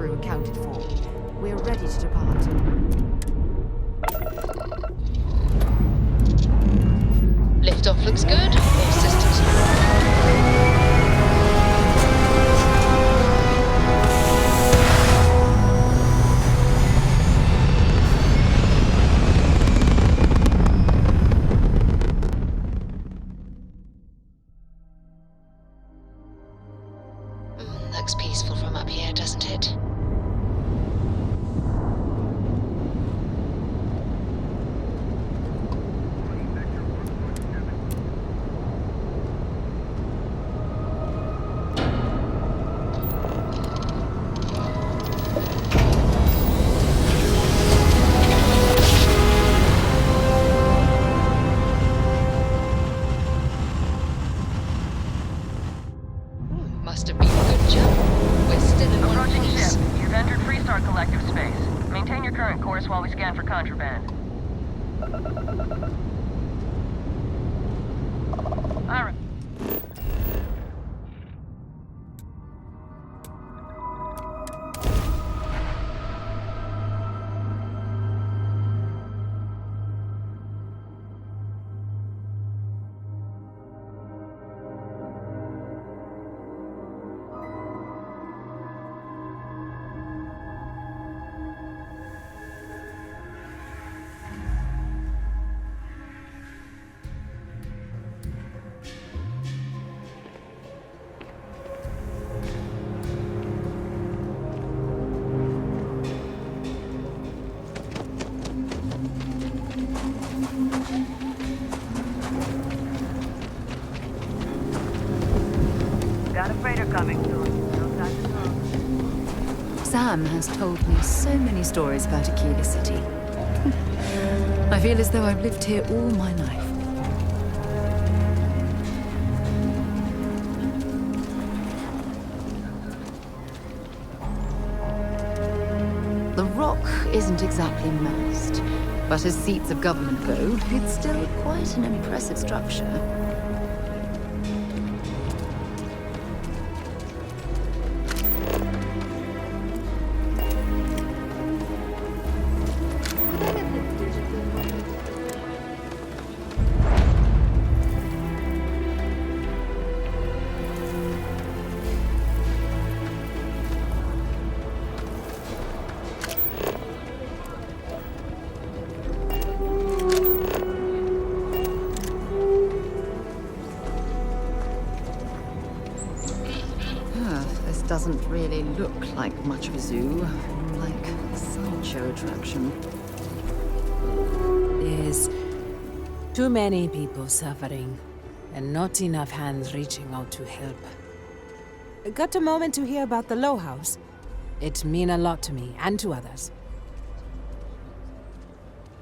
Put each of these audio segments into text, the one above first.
crew accounted for. We're ready to depart. Liftoff looks good. All systems looks peaceful from up here, doesn't it? Must have been a good jump. We're still in one Approaching piece. ship. You've entered Freestar Collective space. Maintain your current course while we scan for contraband. Alright. Got a freighter coming soon. No time to talk. Sam has told me so many stories about Akila City. I feel as though I've lived here all my life. The Rock isn't exactly massed, but as seats of government go, it's still quite an impressive structure. Doesn't really look like much of a zoo, like a sideshow attraction. There's too many people suffering, and not enough hands reaching out to help. Got a moment to hear about the Low House? It means a lot to me, and to others.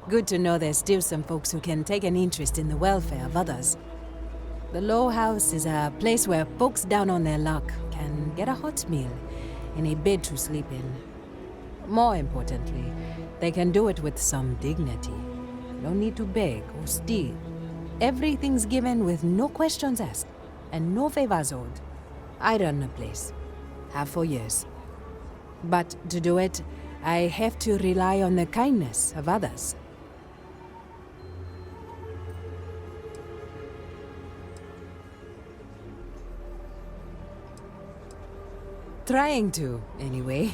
Good to know there's still some folks who can take an interest in the welfare of others. The Low House is a place where folks down on their luck can get a hot meal and a bed to sleep in. More importantly, they can do it with some dignity. No need to beg or steal. Everything's given with no questions asked and no favors owed. I run the place. Have for years. But to do it, I have to rely on the kindness of others. Trying to, anyway.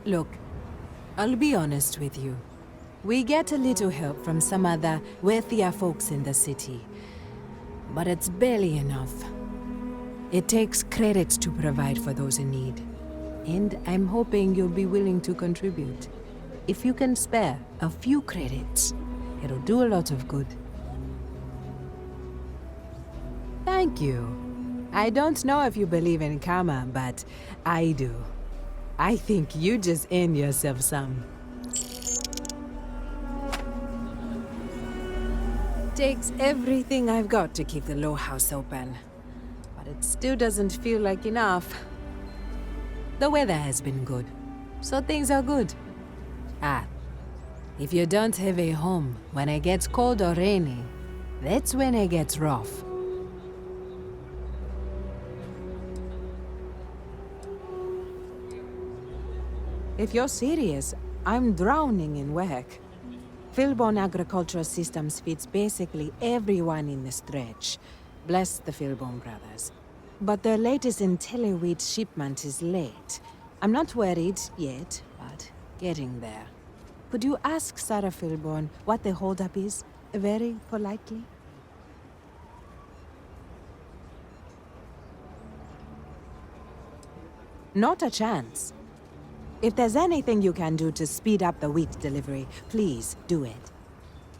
Look, I'll be honest with you. We get a little help from some other wealthier folks in the city, but it's barely enough. It takes credits to provide for those in need, and I'm hoping you'll be willing to contribute. If you can spare a few credits, it'll do a lot of good. Thank you. I don't know if you believe in karma, but I do. I think you just earned yourself some. Takes everything I've got to keep the Low House open, but it still doesn't feel like enough. The weather has been good, so things are good. If you don't have a home when it gets cold or rainy, that's when it gets rough. If you're serious, I'm drowning in work. Philbone Agricultural Systems feeds basically everyone in the stretch. Bless the Philbone brothers. But their latest IntelliWheat shipment is late. I'm not worried yet, but getting there. Could you ask Sarah Philbone what the holdup is, very politely? Not a chance. If there's anything you can do to speed up the wheat delivery, please do it.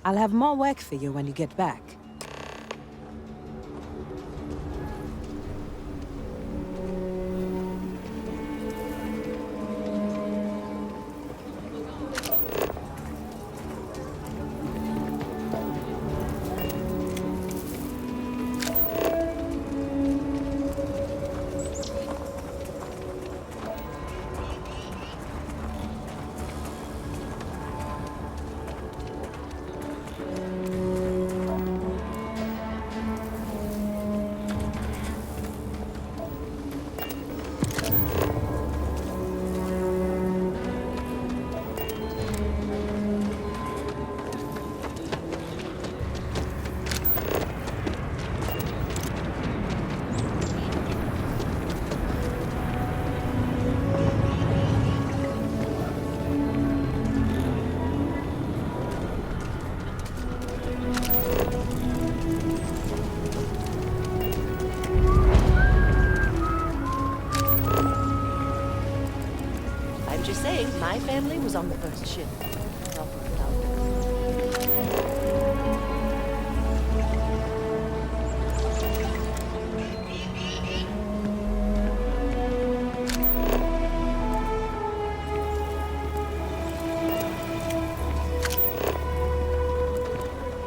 I'll have more work for you when you get back. I'm just saying, my family was on the first ship. Not without.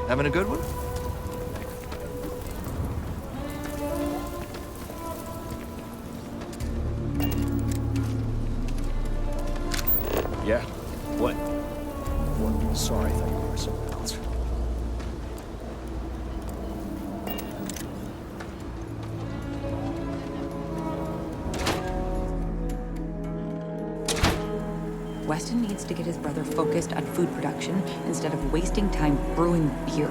Having a good one? Yeah? What? What? Sorry, I thought you were someone else. Weston needs to get his brother focused on food production instead of wasting time brewing beer.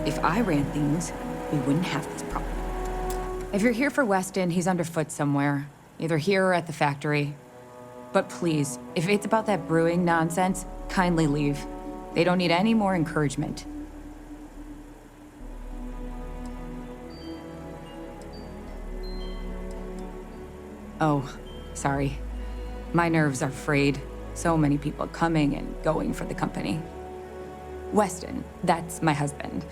If I ran things, we wouldn't have this problem. If you're here for Weston, he's underfoot somewhere, either here or at the factory. But please, if it's about that brewing nonsense, kindly leave. They don't need any more encouragement. Oh, sorry. My nerves are frayed. So many people coming and going for the company. Weston, that's my husband.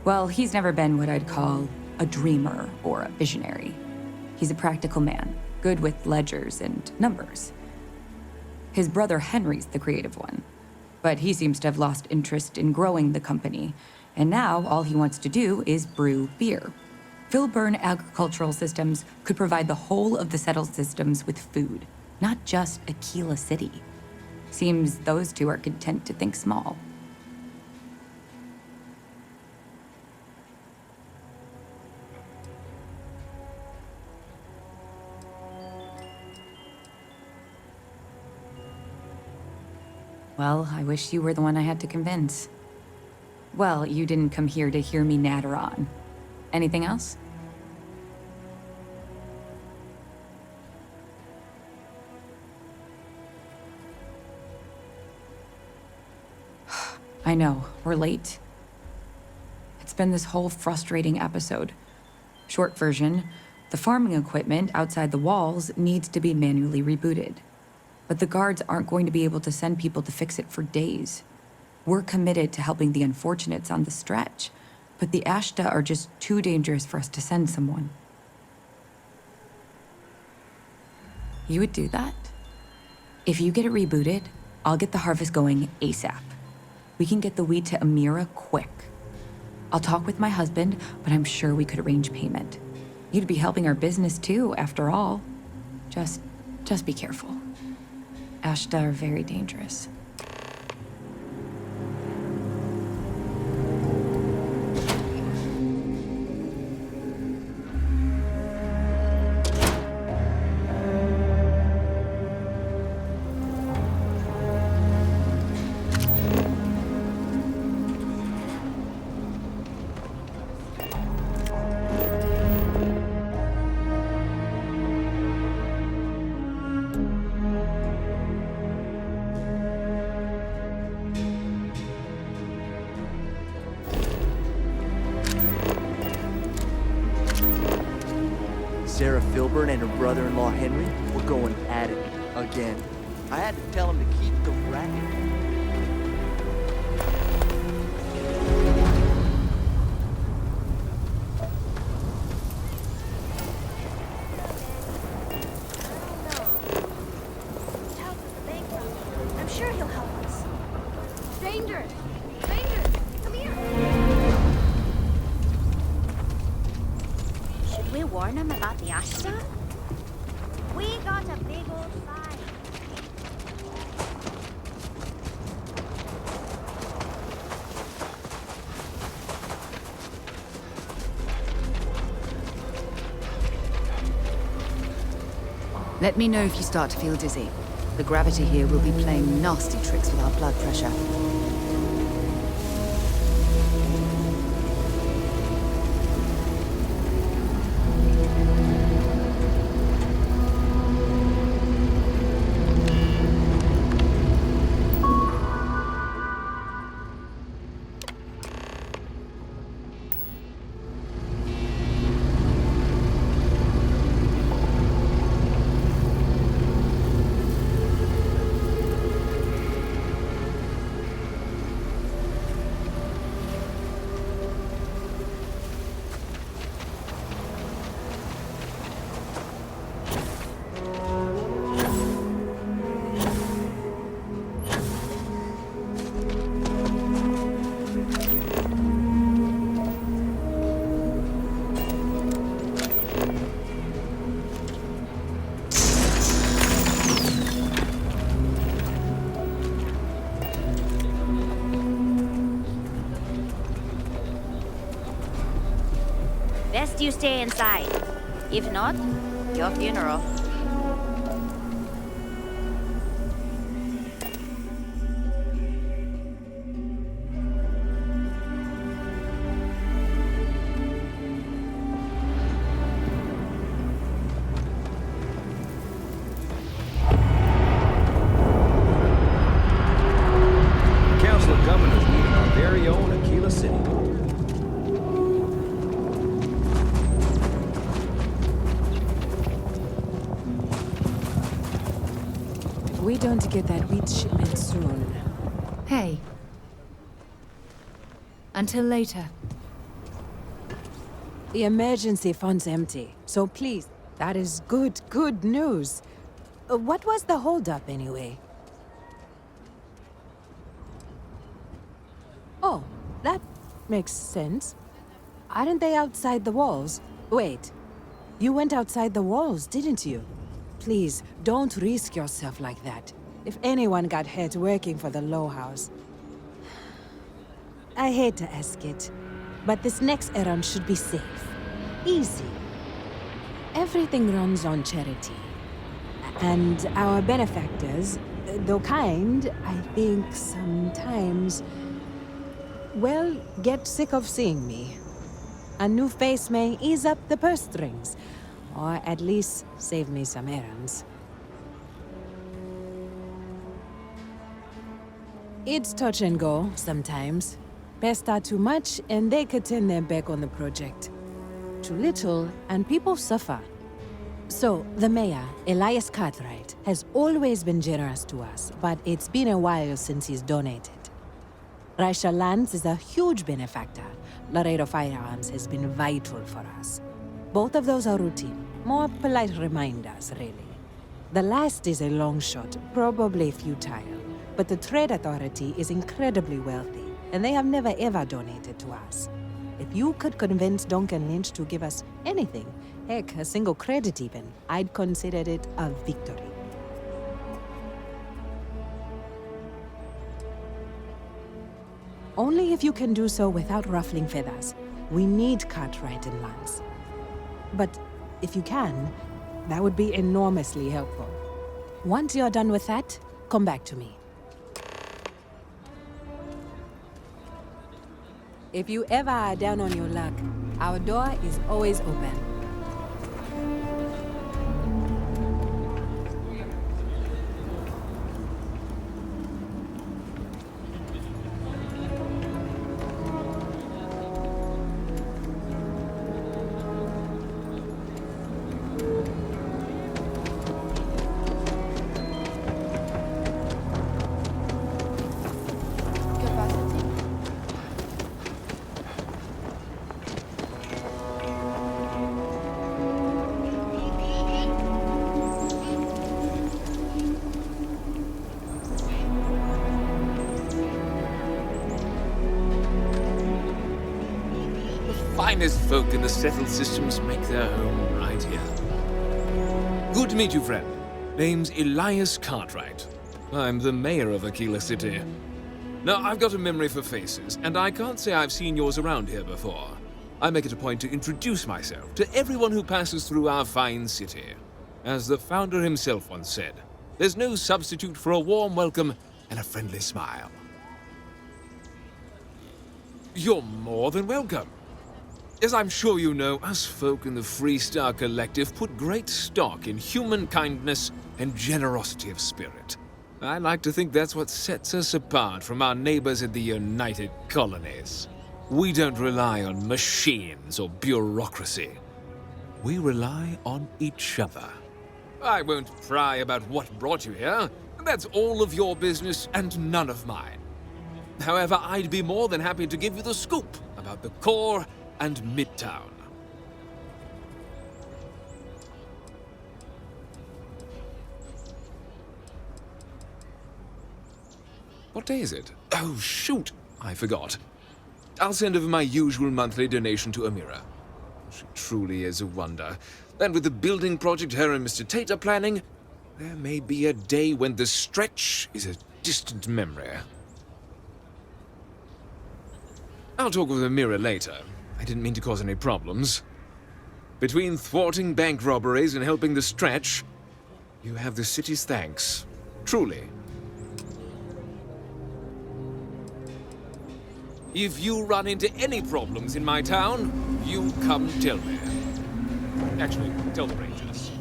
Well, he's never been what I'd call a dreamer or a visionary. He's a practical man, good with ledgers and numbers. His brother Henry's the creative one, but he seems to have lost interest in growing the company, and now all he wants to do is brew beer. Philbone Agricultural Systems could provide the whole of the settled systems with food, not just Akila City. Seems those two are content to think small. Well, I wish you were the one I had to convince. Well, you didn't come here to hear me natter on. Anything else? I know, we're late. It's been this whole frustrating episode. Short version, the farming equipment outside the walls needs to be manually rebooted. But the guards aren't going to be able to send people to fix it for days. We're committed to helping the unfortunates on the stretch, but the Ashta are just too dangerous for us to send someone. You would do that? If you get it rebooted, I'll get the harvest going ASAP. We can get the wheat to Amira quick. I'll talk with my husband, but I'm sure we could arrange payment. You'd be helping our business too, after all. Just be careful. Ashta are very dangerous. Sarah Filburn and her brother-in-law Henry were going at it again. I had to tell him to keep the racket. I'm sure he'll help us. Stranger! Stranger! Come here! Should we warn him about the Ashta? We got a big old fight. Let me know if you start to feel dizzy. The gravity here will be playing nasty tricks with our blood pressure. Best you stay inside. If not, your funeral. Council of Governors meeting our very own Akila City. We don't get that wheat shipment soon. Hey. Until later. The emergency fund's empty, so please, that is good news. What was the holdup anyway? Oh, that makes sense. Aren't they outside the walls? Wait, you went outside the walls, didn't you? Please, don't risk yourself like that. If anyone got hurt working for the Low House. I hate to ask it, but this next errand should be safe. Easy. Everything runs on charity. And our benefactors, though kind, I think sometimes, well, get sick of seeing me. A new face may ease up the purse strings, or at least save me some errands. It's touch and go, sometimes. Pester too much, and they could turn their back on the project. Too little, and people suffer. So, the mayor, Elias Cartwright, has always been generous to us, but it's been a while since he's donated. Raisha Lands is a huge benefactor. Laredo Firearms has been vital for us. Both of those are routine, more polite reminders, really. The last is a long shot, probably futile, but the Trade Authority is incredibly wealthy, and they have never ever donated to us. If you could convince Duncan Lynch to give us anything, heck, a single credit even, I'd consider it a victory. Only if you can do so without ruffling feathers. We need Cartwright and Lance. But if you can, that would be enormously helpful. Once you're done with that, come back to me. If you ever are down on your luck, our door is always open. finest folk in the settled systems make their home right here. Good to meet you, friend. Name's Elias Cartwright. I'm the mayor of Akila City. Now, I've got a memory for faces, and I can't say I've seen yours around here before. I make it a point to introduce myself to everyone who passes through our fine city. As the founder himself once said, there's no substitute for a warm welcome and a friendly smile. You're more than welcome. As I'm sure you know, us folk in the Freestar Collective put great stock in human kindness and generosity of spirit. I like to think that's what sets us apart from our neighbors in the United Colonies. We don't rely on machines or bureaucracy. We rely on each other. I won't pry about what brought you here. That's all of your business and none of mine. However, I'd be more than happy to give you the scoop about the core and Midtown. What day is it? Oh, shoot! I forgot. I'll send over my usual monthly donation to Amira. She truly is a wonder. And with the building project her and Mr. Tate are planning, there may be a day when the stretch is a distant memory. I'll talk with Amira later. I didn't mean to cause any problems. Between thwarting bank robberies and helping the stretch, you have the city's thanks. Truly. If you run into any problems in my town, you come tell me. Actually, tell the Rangers.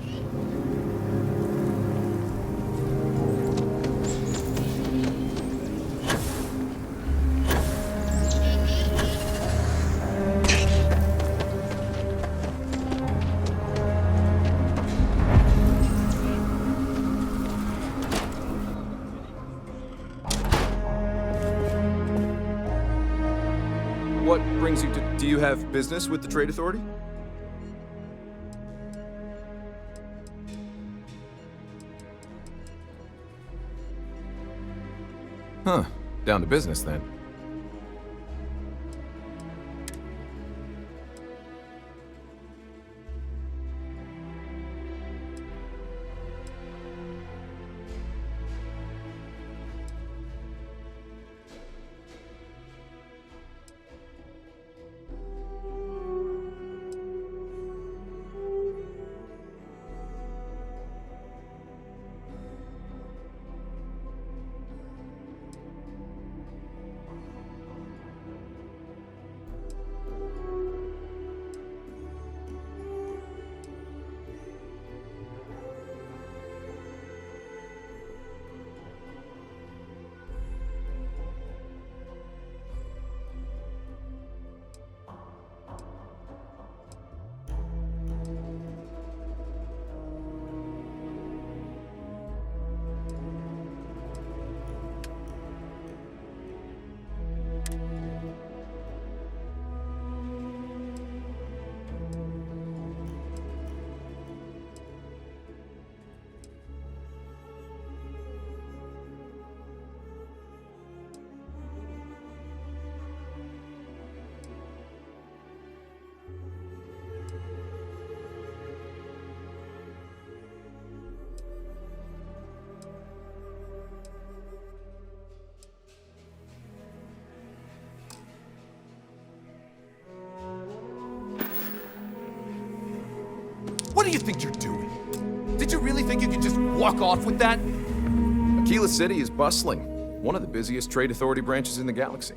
What brings you to... Do you have business with the Trade Authority? Huh. Down to business, then. What do you think you're doing? Did you really think you could just walk off with that? Akila City is bustling. One of the busiest Trade Authority branches in the galaxy.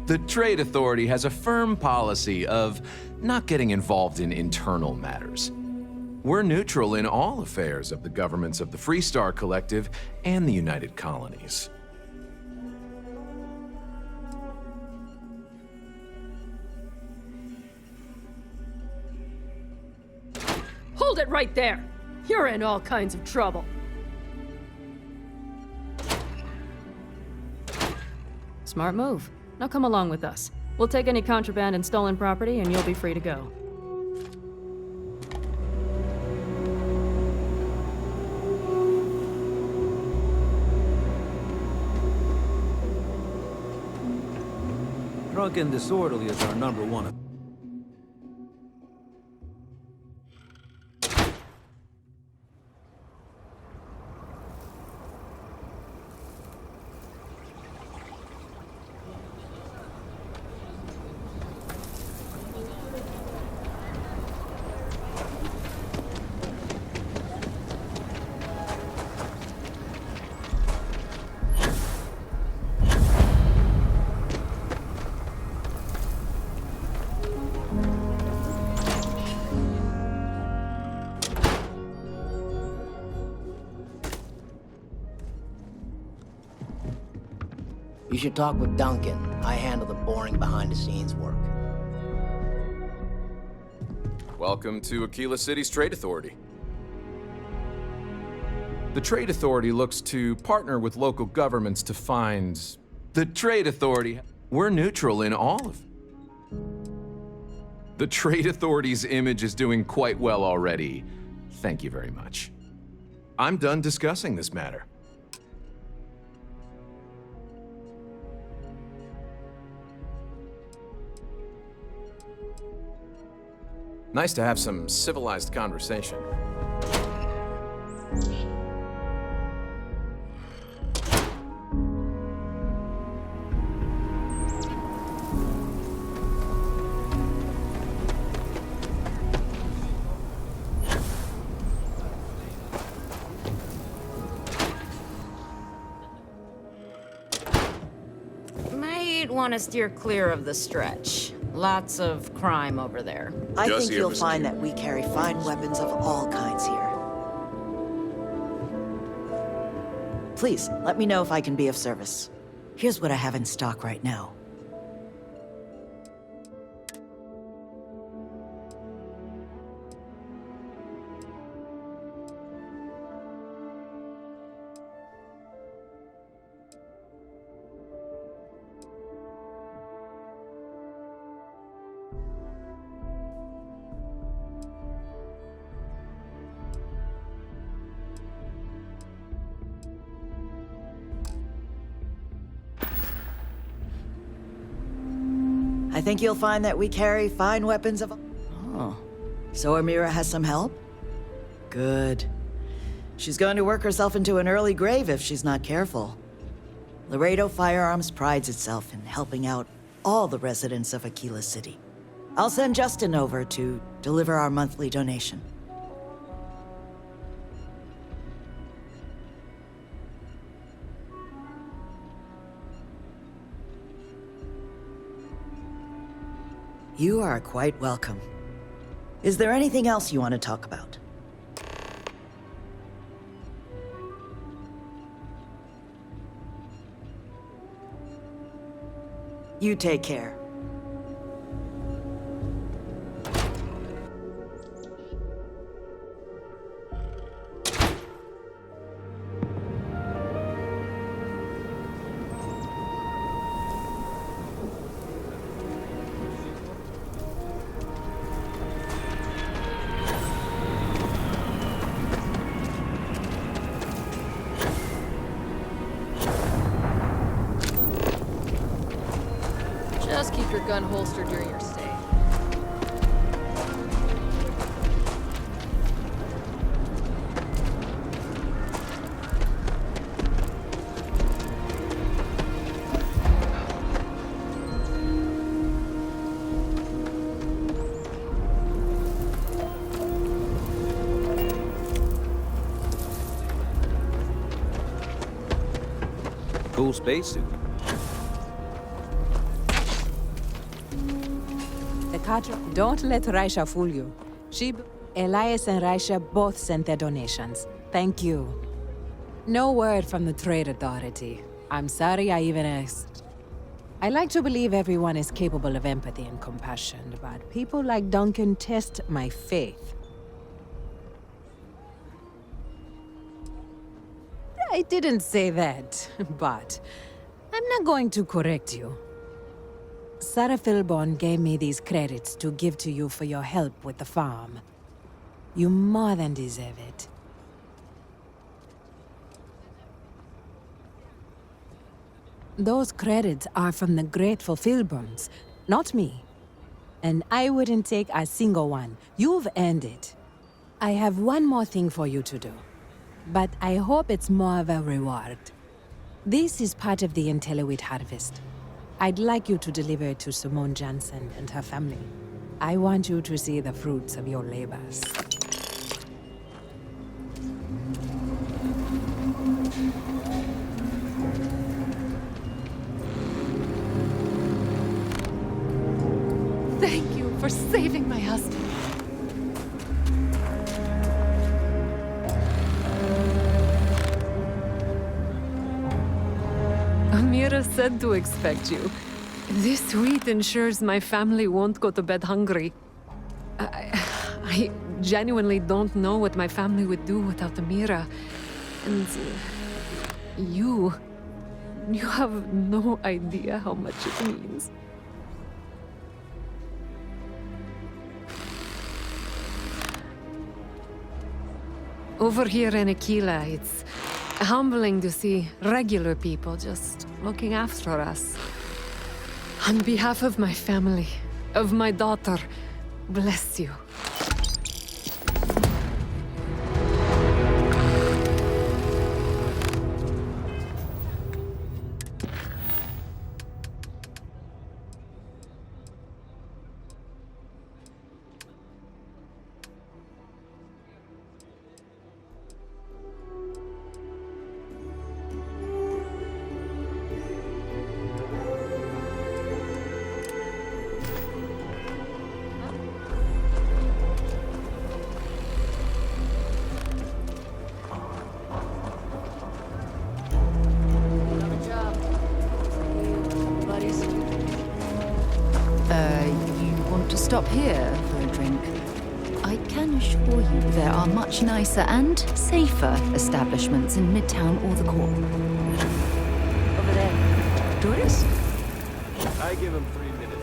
The Trade Authority has a firm policy of not getting involved in internal matters. We're neutral in all affairs of the governments of the Freestar Collective and the United Colonies. Hold it right there! You're in all kinds of trouble. Smart move. Now come along with us. We'll take any contraband and stolen property, and you'll be free to go. Drunk and disorderly is our #1. You should talk with Duncan. I handle the boring behind-the-scenes work. Welcome to Akila City's Trade Authority. The Trade Authority looks to partner with local governments to find... The Trade Authority... We're neutral in all of... The Trade Authority's image is doing quite well already. Thank you very much. I'm done discussing this matter. Nice to have some civilized conversation. Might want to steer clear of the stretch. Lots of crime over there. I think you'll find that we carry fine weapons of all kinds here. Please, let me know if I can be of service. Here's what I have in stock right now. I think you'll find that we carry fine weapons of... Oh. So Amira has some help? Good. She's going to work herself into an early grave if she's not careful. Laredo Firearms prides itself in helping out all the residents of Akila City. I'll send Justin over to deliver our monthly donation. You are quite welcome. Is there anything else you want to talk about? You take care. Just keep your gun holstered during your stay. Cool spacesuit. Don't let Raisha fool you. Elias and Raisha both sent their donations. Thank you. No word from the Trade Authority. I'm sorry I even asked. I like to believe everyone is capable of empathy and compassion, but people like Duncan test my faith. I didn't say that, but I'm not going to correct you. Sarah Philborn gave me these credits to give to you for your help with the farm. You more than deserve it. Those credits are from the grateful Filburns, not me. And I wouldn't take a single one. You've earned it. I have one more thing for you to do. But I hope it's more of a reward. This is part of the Intelliwit harvest. I'd like you to deliver it to Simone Jansen and her family. I want you to see the fruits of your labors. Thank you for saving my husband. Amira said to expect you. This wheat ensures my family won't go to bed hungry. I genuinely don't know what my family would do without Amira. And you have no idea how much it means. Over here in Akila, it's humbling to see regular people just looking after us. On behalf of my family, of my daughter, bless you. Stop here for a drink. I can assure you there are much nicer and safer establishments in Midtown or the Core. Over there. Tourists? I give him 3 minutes.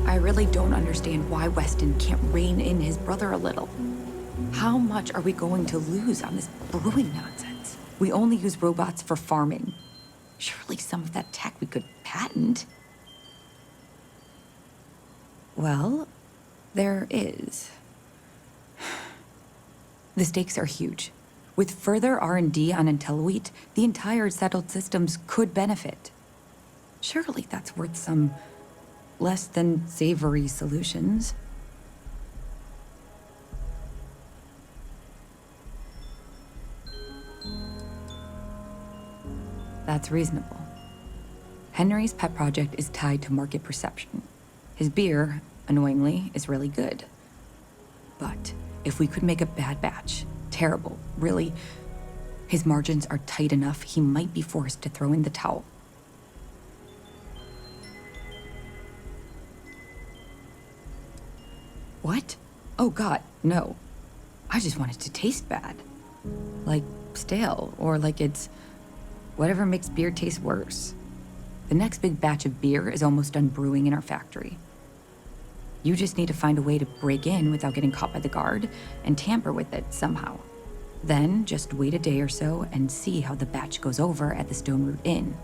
I really don't understand why Weston can't rein in his brother a little. How much are we going to lose on this brewing nonsense? We only use robots for farming. Surely some of that tech we could patent. Well, there is. The stakes are huge. With further R&D on Intelliwit, the entire settled systems could benefit. Surely that's worth some less than savory solutions. That's reasonable. Henry's pet project is tied to market perception. His beer, annoyingly, is really good. But if we could make a bad batch, terrible, really, his margins are tight enough he might be forced to throw in the towel. What? Oh God, no. I just want it to taste bad. Like stale, or like it's whatever makes beer taste worse. The next big batch of beer is almost done brewing in our factory. You just need to find a way to break in without getting caught by the guard and tamper with it somehow. Then just wait a day or so and see how the batch goes over at the Stone Root Inn.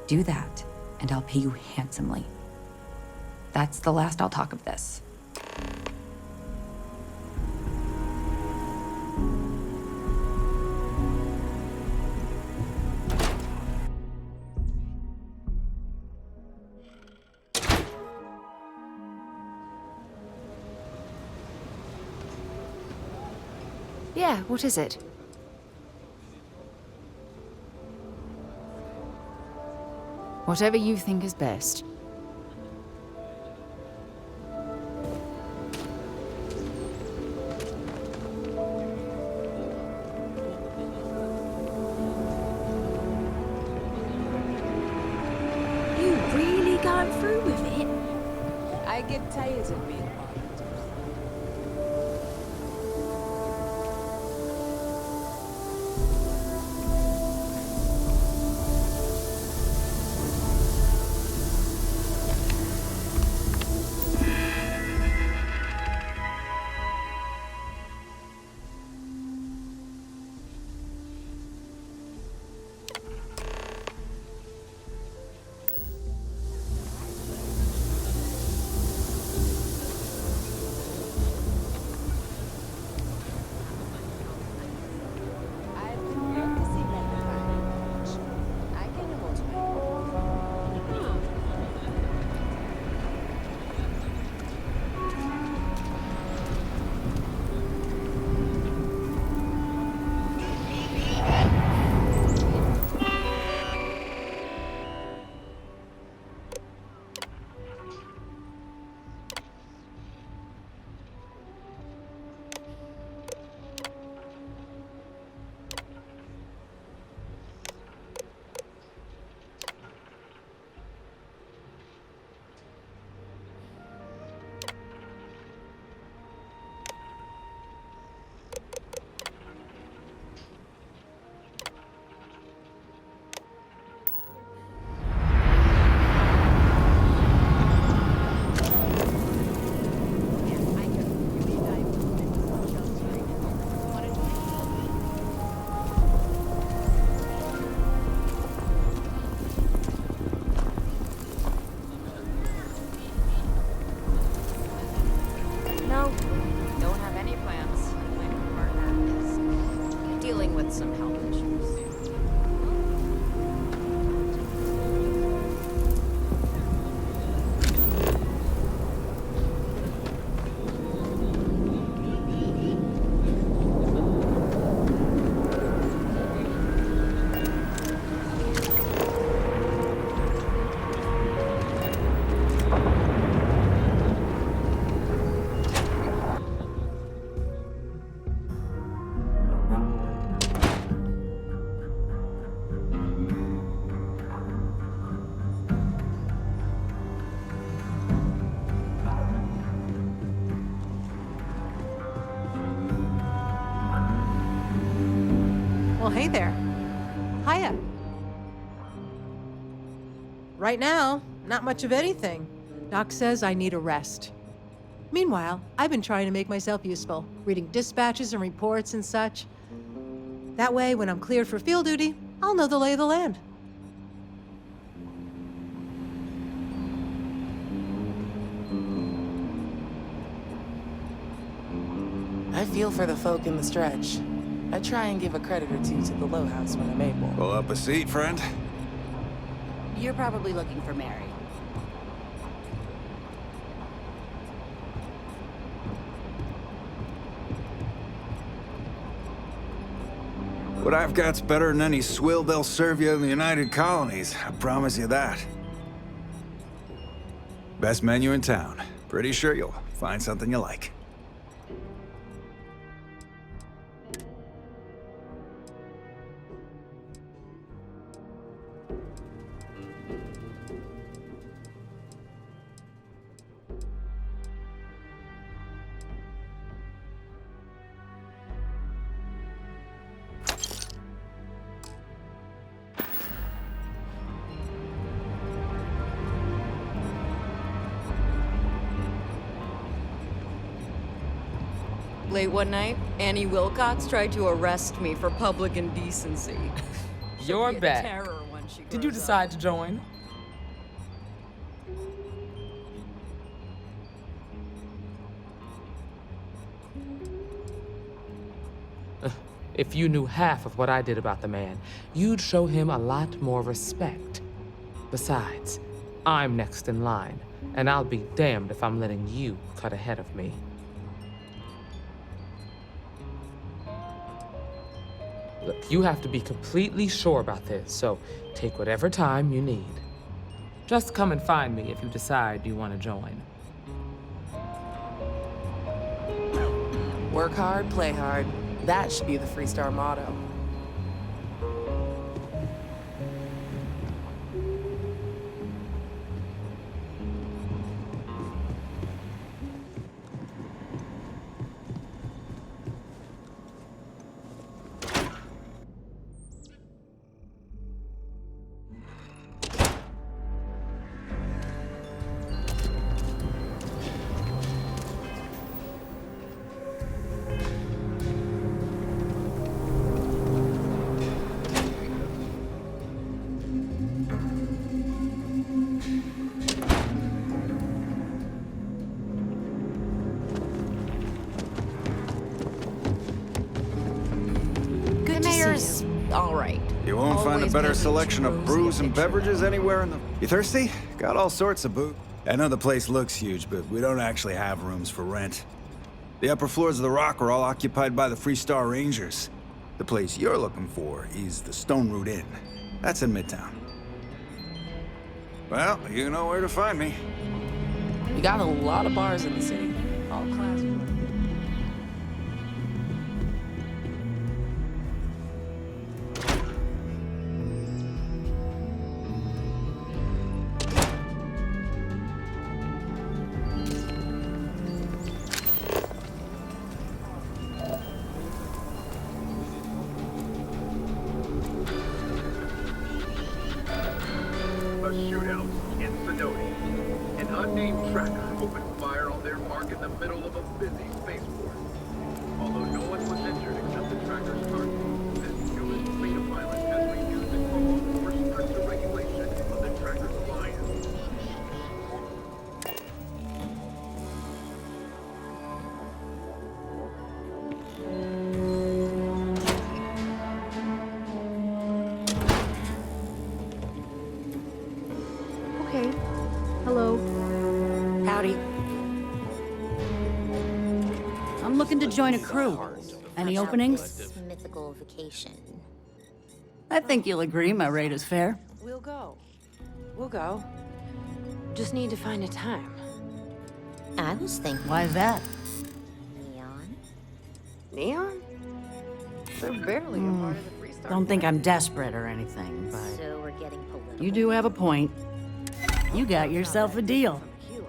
Do that, and I'll pay you handsomely. That's the last I'll talk of this. Yeah, what is it? Whatever you think is best. You really going through with it? I get tired of being bothered. No, don't have any plans. My partner is dealing with some health issues. Well, hey there. Hiya. Right now, not much of anything. Doc says I need a rest. Meanwhile, I've been trying to make myself useful, reading dispatches and reports and such. That way, when I'm cleared for field duty, I'll know the lay of the land. I feel for the folk in the stretch. I try and give a credit or two to the Low House when I'm able. Pull up a seat, friend. You're probably looking for Mary. What I've got's better than any swill they'll serve you in the United Colonies. I promise you that. Best menu in town. Pretty sure you'll find something you like. Late one night, Annie Wilcox tried to arrest me for public indecency. Your She'll be a bet. terror when she Did you grows up. decide to join? If you knew half of what I did about the man, you'd show him a lot more respect. Besides, I'm next in line, and I'll be damned if I'm letting you cut ahead of me. Look, you have to be completely sure about this, so take whatever time you need. Just come and find me if you decide you want to join. Work hard, play hard. That should be the Freestar motto. All right. You won't find a Always better making selection of churros brews and and beverages anywhere in the... You thirsty? Got all sorts of booze. I know the place looks huge, but we don't actually have rooms for rent. The upper floors of the Rock are all occupied by the Freestar Rangers. The place you're looking for is the Stone Root Inn. That's in Midtown. Well, you know where to find me. We got a lot of bars in the city, all classy. A shootout in Sidoti. An unnamed tracker opened fire on their mark in the middle of a busy spaceport. Although no one was injured except the tracker's cargo, this newest fleet of pilots has renewed the call for stricter regulation of the tracker's flying. Okay. Hello. Howdy. I'm looking to join a crew. Any openings? This mythical vacation. I think you'll agree my rate is fair. We'll go. We'll go. Just need to find a time. I was thinking. Why is that? Neon? Neon? They're barely a part of the Freestar. Don't think I'm desperate or anything, but So we're getting political. you do have a point. You got yourself a deal. Akila.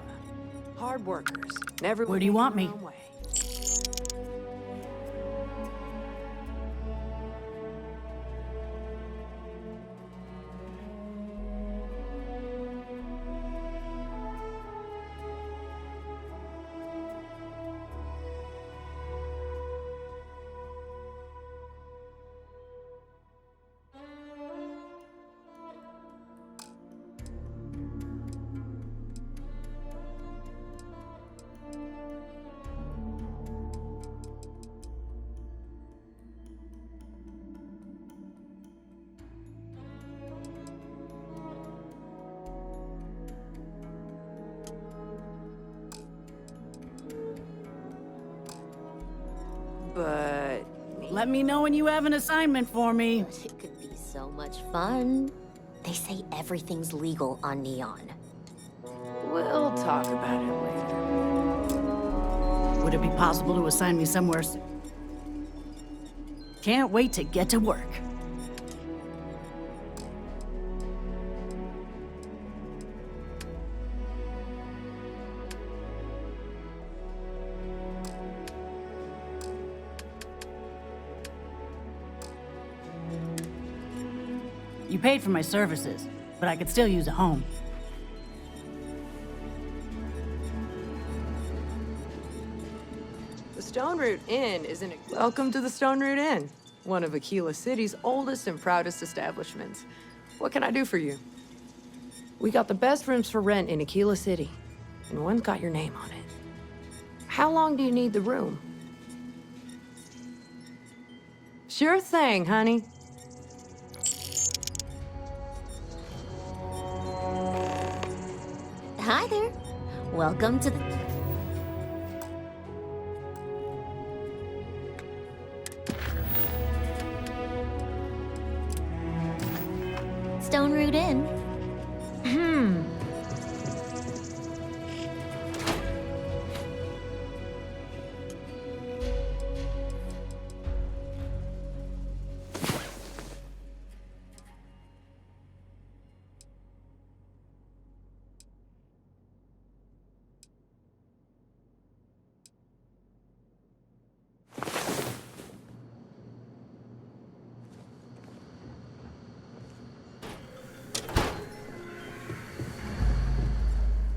Hard workers. Never. Where do you want me? But... Let me know when you have an assignment for me. It could be so much fun. They say everything's legal on Neon. We'll talk about it later. Would it be possible to assign me somewhere soon? Can't wait to get to work. You paid for my services, but I could still use a home. The Stone Root Inn is an... Welcome to the Stone Root Inn, one of Akila City's oldest and proudest establishments. What can I do for you? We got the best rooms for rent in Akila City, and one's got your name on it. How long do you need the room? Sure thing, honey. Hi there. Welcome to the... Stone Root Inn.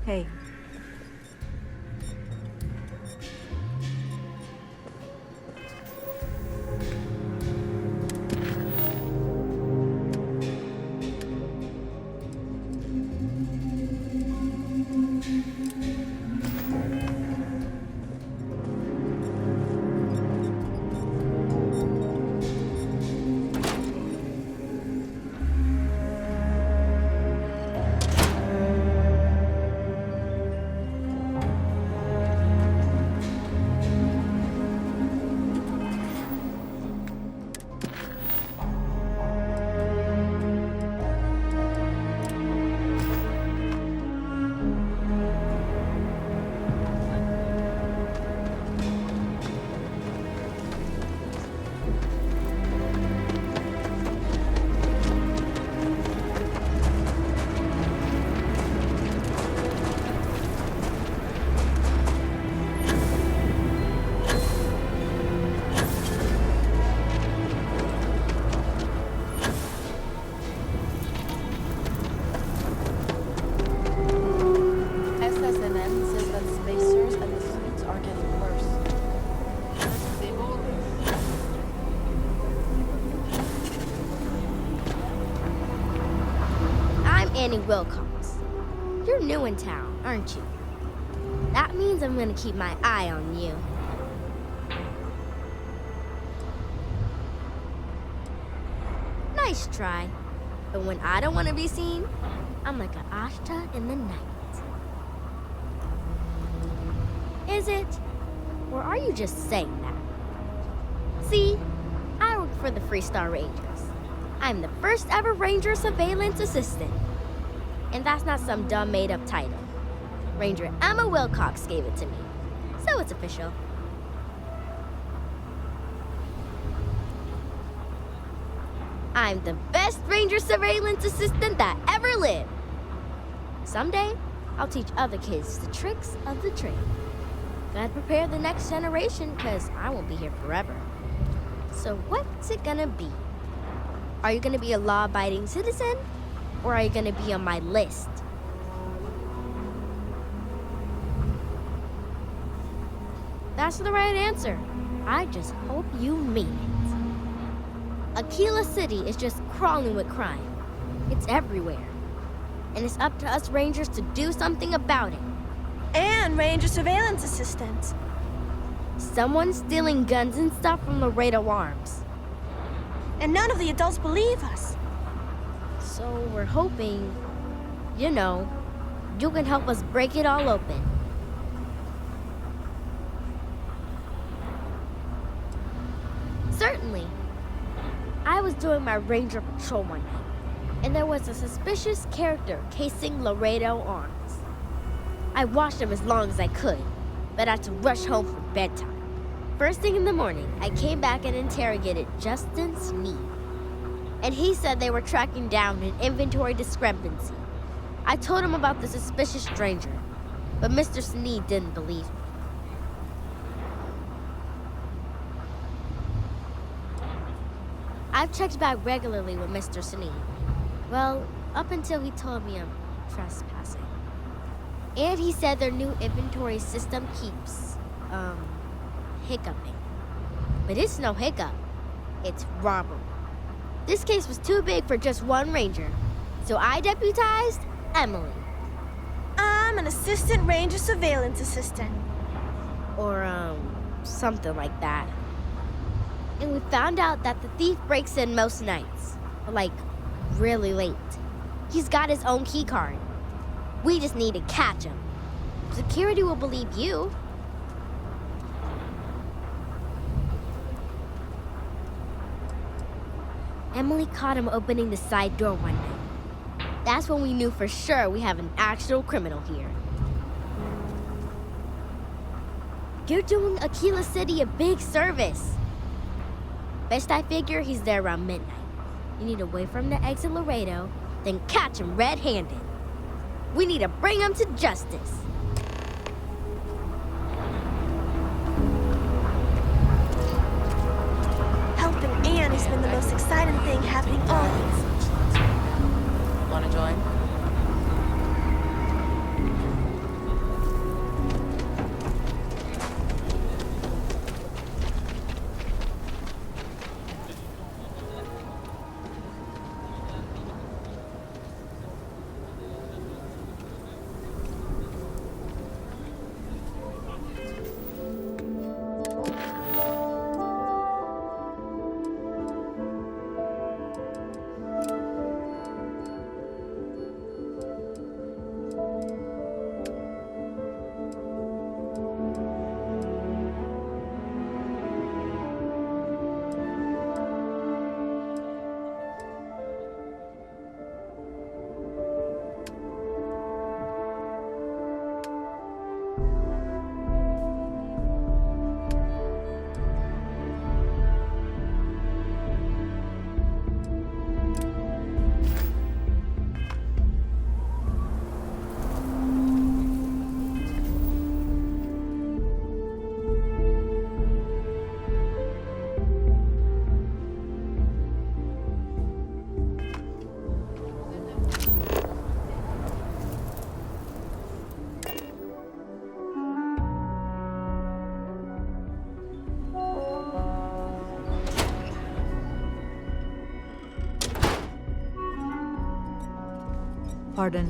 Hey. Annie Wilcox. You're new in town, aren't you? That means I'm gonna keep my eye on you. Nice try. But when I don't want to be seen, I'm like an Ashta in the night. Is it? Or are you just saying that? See, I work for the Freestar Rangers. I'm the first ever Ranger Surveillance Assistant. And that's not some dumb made-up title. Ranger Emma Wilcox gave it to me. So it's official. I'm the best Ranger Surveillance Assistant that ever lived. Someday, I'll teach other kids the tricks of the trade. Gotta prepare the next generation, because I won't be here forever. So what's it gonna be? Are you gonna be a law-abiding citizen? Or are you gonna be on my list? That's the right answer. I just hope you mean it. Akila City is just crawling with crime. It's everywhere. And it's up to us Rangers to do something about it. And Ranger Surveillance Assistants. Someone's stealing guns and stuff from Laredo Arms. And none of the adults believe us. So we're hoping, you know, you can help us break it all open. Certainly. I was doing my ranger patrol one night, and there was a suspicious character casing Laredo Arms. I watched him as long as I could, but I had to rush home for bedtime. First thing in the morning, I came back and interrogated Justin Sneed. And he said they were tracking down an inventory discrepancy. I told him about the suspicious stranger, but Mr. Sneed didn't believe me. I've checked back regularly with Mr. Sneed. Well, up until he told me I'm trespassing. And he said their new inventory system keeps, hiccuping. But it's no hiccup. It's robbery. This case was too big for just one ranger, so I deputized Emily. I'm an assistant ranger surveillance assistant. Or, something like that. And we found out that the thief breaks in most nights. Like, really late. He's got his own key card. We just need to catch him. Security will believe you. Emily caught him opening the side door one night. That's when we knew for sure we have an actual criminal here. You're doing Akila City a big service. Best I figure he's there around midnight. You need to wait for him to exit Laredo, then catch him red-handed. We need to bring him to justice. Helping Anne has been the most exciting thing happening all week. Wanna join? Pardon.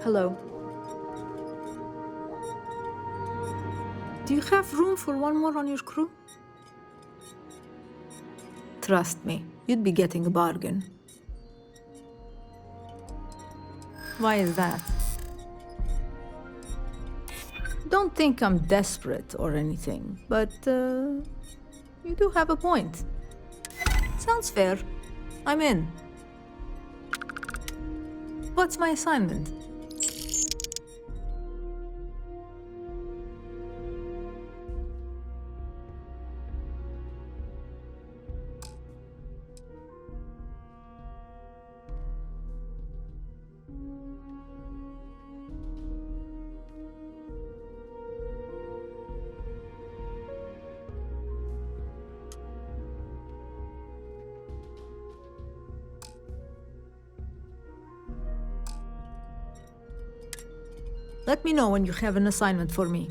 Hello. Do you have room for one more on your crew? Trust me, you'd be getting a bargain. Why is that? Don't think I'm desperate or anything, but you do have a point. Sounds fair. I'm in. What's my assignment? Let me know when you have an assignment for me.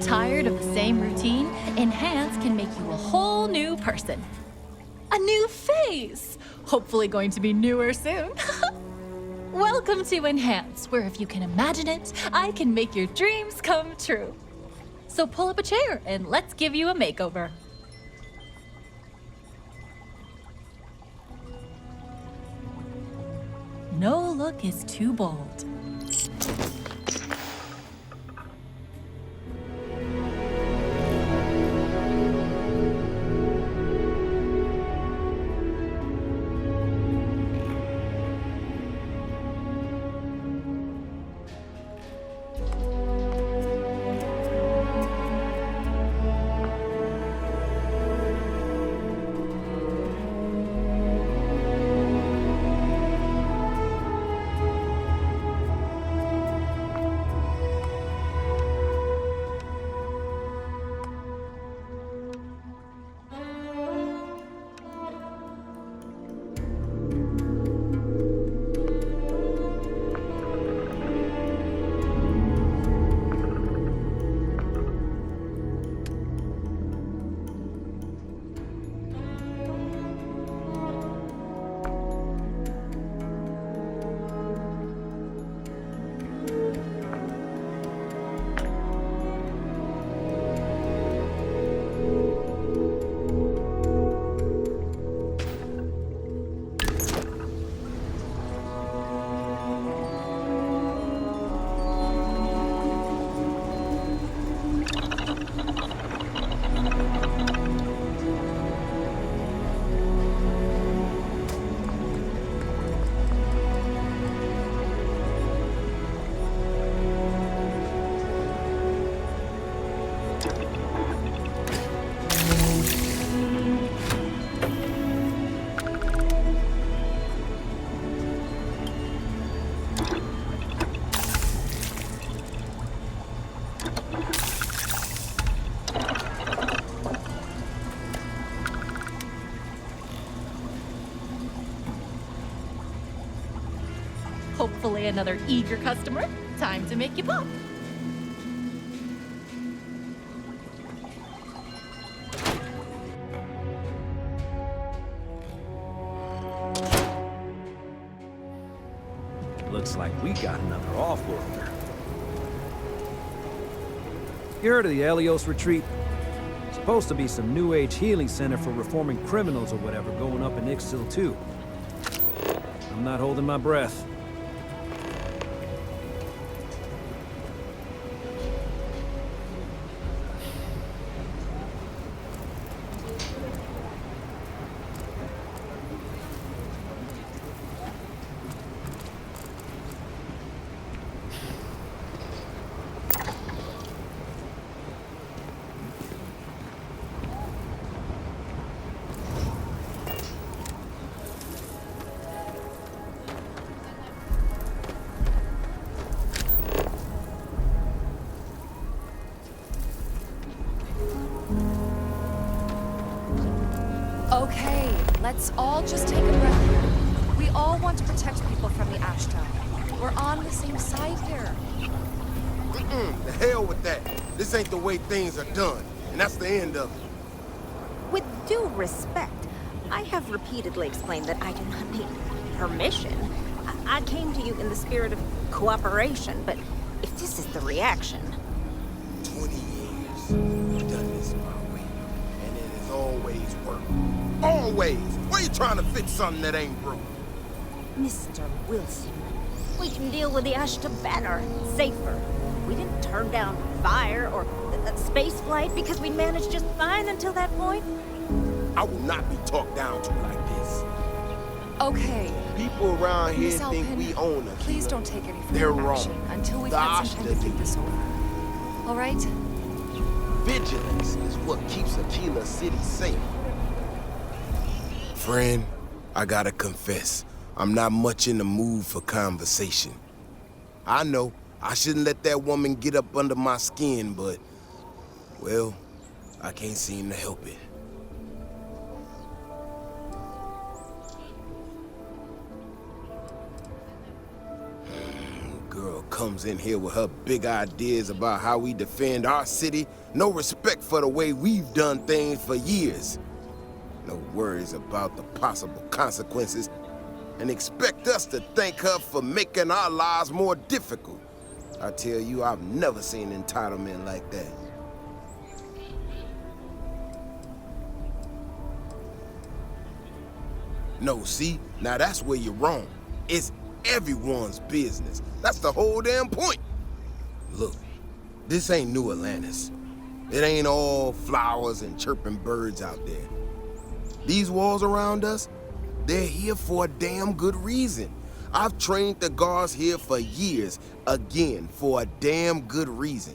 tired of the same routine, Enhance can make you a whole new person. A new face! Hopefully going to be newer soon. Welcome to Enhance, where if you can imagine it, I can make your dreams come true. So pull up a chair and let's give you a makeover. No look is too bold. Hopefully another eager customer. Time to make you pop. Looks like we got another offworker. You heard of the Helios retreat? Supposed to be some new age healing center for reforming criminals or whatever going up in Ixtil too. I'm not holding my breath. Okay, let's all just take a breath here. We all want to protect people from the Ashtown. We're on the same side here. The hell with that. This ain't the way things are done, and that's the end of it. With due respect, I have repeatedly explained that I do not need permission. I came to you in the spirit of cooperation, but if this is the reaction... 20 years, we've done this my way, and it has always worked. Always! Why you trying to fix something that ain't broke? Mr. Wilson, we can deal with the Ashta banner safer. We didn't turn down fire or space flight because we managed just fine until that point. I will not be talked down to like this. Okay. People around here Miss think Alpin, we own us. please don't take any They're further wrong. action until we've The had some time to Ashta think do. this over. All right? Vigilance is what keeps Akila City safe. Friend, I gotta confess, I'm not much in the mood for conversation. I know I shouldn't let that woman get up under my skin, but, well, I can't seem to help it. Girl comes in here with her big ideas about how we defend our city, no respect for the way we've done things for years. No worries about the possible consequences, and expect us to thank her for making our lives more difficult. I tell you, I've never seen entitlement like that. No, see? Now that's where you're wrong. It's everyone's business. That's the whole damn point. Look, this ain't New Atlantis. It ain't all flowers and chirping birds out there. These walls around us, they're here for a damn good reason. I've trained the guards here for years, again, for a damn good reason.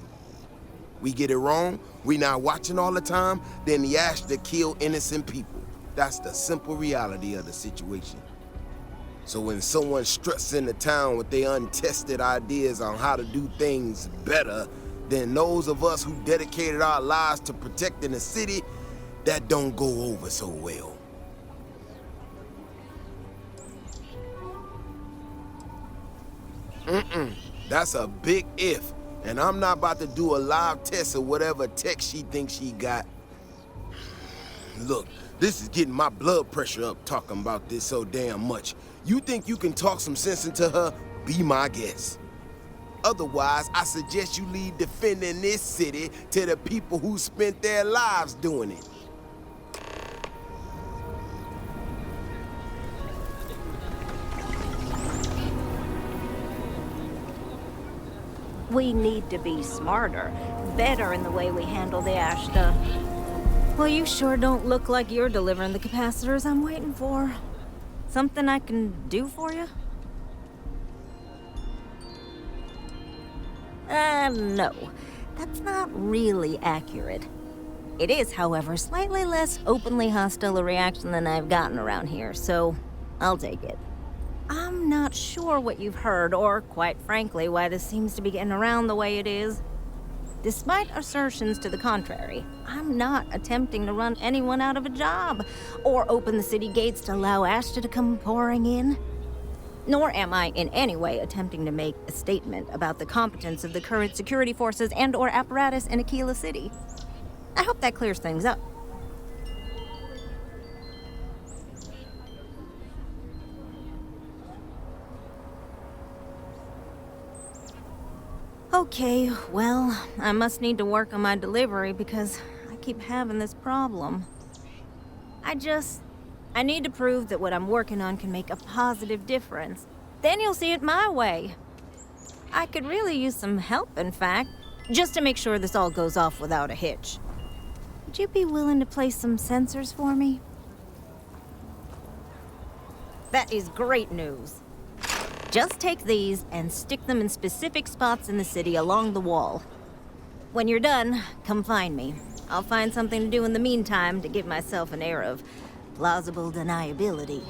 We get it wrong, we not watching all the time, then the ash to kill innocent people. That's the simple reality of the situation. So when someone struts into town with their untested ideas on how to do things better than those of us who dedicated our lives to protecting the city, that don't go over so well. That's a big if, and I'm not about to do a live test of whatever tech she thinks she got. Look, this is getting my blood pressure up talking about this so damn much. You think you can talk some sense into her? Be my guest. Otherwise, I suggest you leave defending this city to the people who spent their lives doing it. We need to be smarter, better in the way we handle the ash stuff. Well, you sure don't look like you're delivering the capacitors I'm waiting for. Something I can do for you? No. That's not really accurate. It is, however, slightly less openly hostile a reaction than I've gotten around here, so I'll take it. I'm not sure what you've heard, or, quite frankly, why this seems to be getting around the way it is. Despite assertions to the contrary, I'm not attempting to run anyone out of a job, or open the city gates to allow Ashta to come pouring in. Nor am I in any way attempting to make a statement about the competence of the current security forces and/or apparatus in Akila City. I hope that clears things up. Okay, well, I must need to work on my delivery because I keep having this problem. I need to prove that what I'm working on can make a positive difference. Then you'll see it my way. I could really use some help, in fact, just to make sure this all goes off without a hitch. Would you be willing to place some sensors for me? That is great news. Just take these and stick them in specific spots in the city along the wall. When you're done, come find me. I'll find something to do in the meantime to give myself an air of plausible deniability.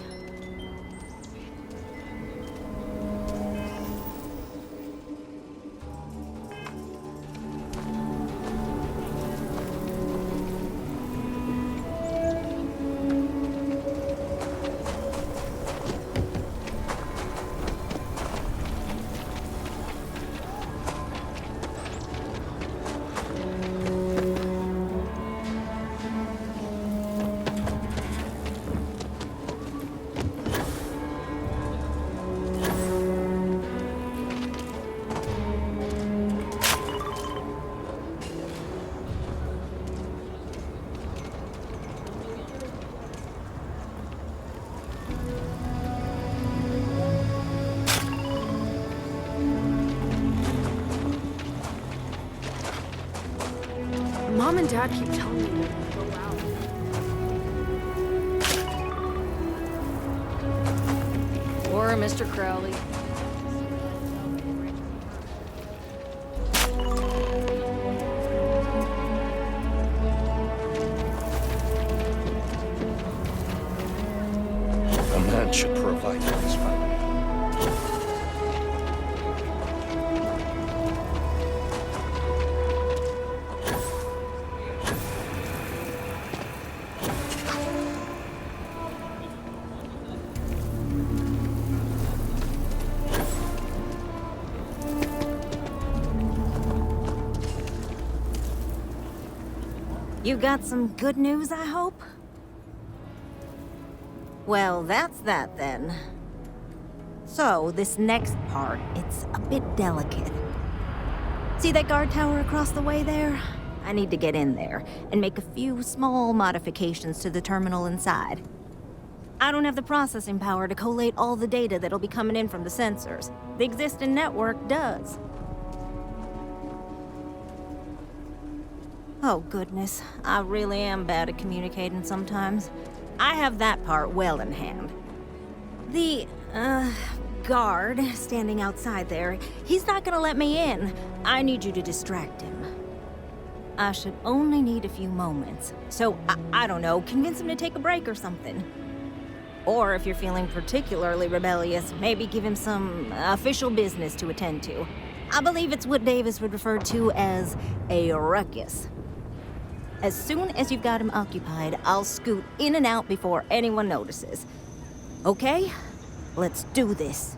Mom and Dad keep telling me to go out. Or Mr. Crowley. A man should provide for his family. You got some good news, I hope? Well, that's that then. So, this next part, it's a bit delicate. See that guard tower across the way there? I need to get in there and make a few small modifications to the terminal inside. I don't have the processing power to collate all the data that'll be coming in from the sensors. The existing network does. Oh goodness, I really am bad at communicating sometimes. I have that part well in hand. The, guard standing outside there, he's not gonna let me in. I need you to distract him. I should only need a few moments. So, I don't know, convince him to take a break or something. Or if you're feeling particularly rebellious, maybe give him some official business to attend to. I believe it's what Davis would refer to as a ruckus. As soon as you've got him occupied, I'll scoot in and out before anyone notices. Okay? Let's do this.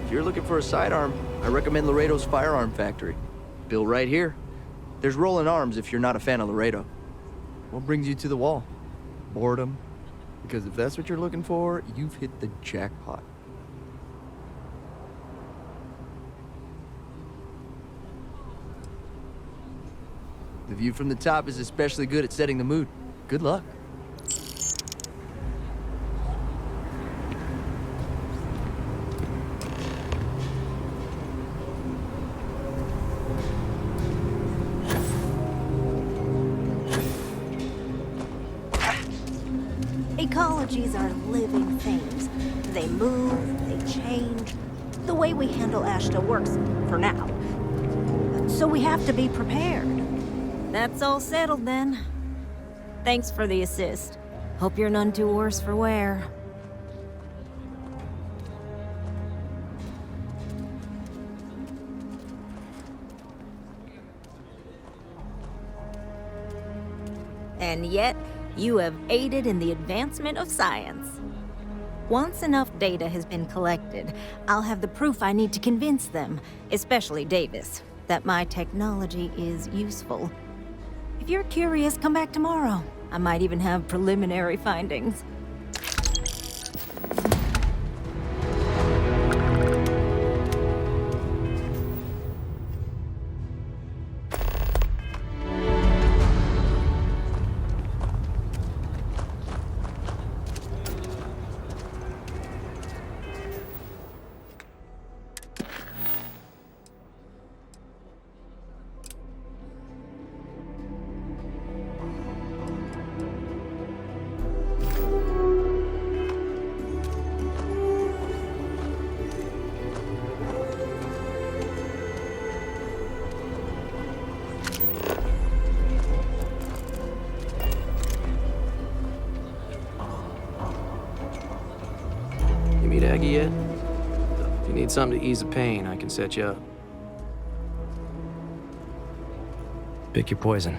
If you're looking for a sidearm, I recommend Laredo's Firearm Factory. Built right here. There's rolling arms if you're not a fan of Laredo. What brings you to the wall? Boredom? Because if that's what you're looking for, you've hit the jackpot. The view from the top is especially good at setting the mood. Good luck. Ecologies are living things. They move, they change. The way we handle Ashta works, for now. So we have to be prepared. That's all settled then. Thanks for the assist. Hope you're none too worse for wear. And yet, you have aided in the advancement of science. Once enough data has been collected, I'll have the proof I need to convince them, especially Davis, that my technology is useful. If you're curious, come back tomorrow. I might even have preliminary findings. Meet Aggie yet? If you need something to ease the pain, I can set you up. Pick your poison.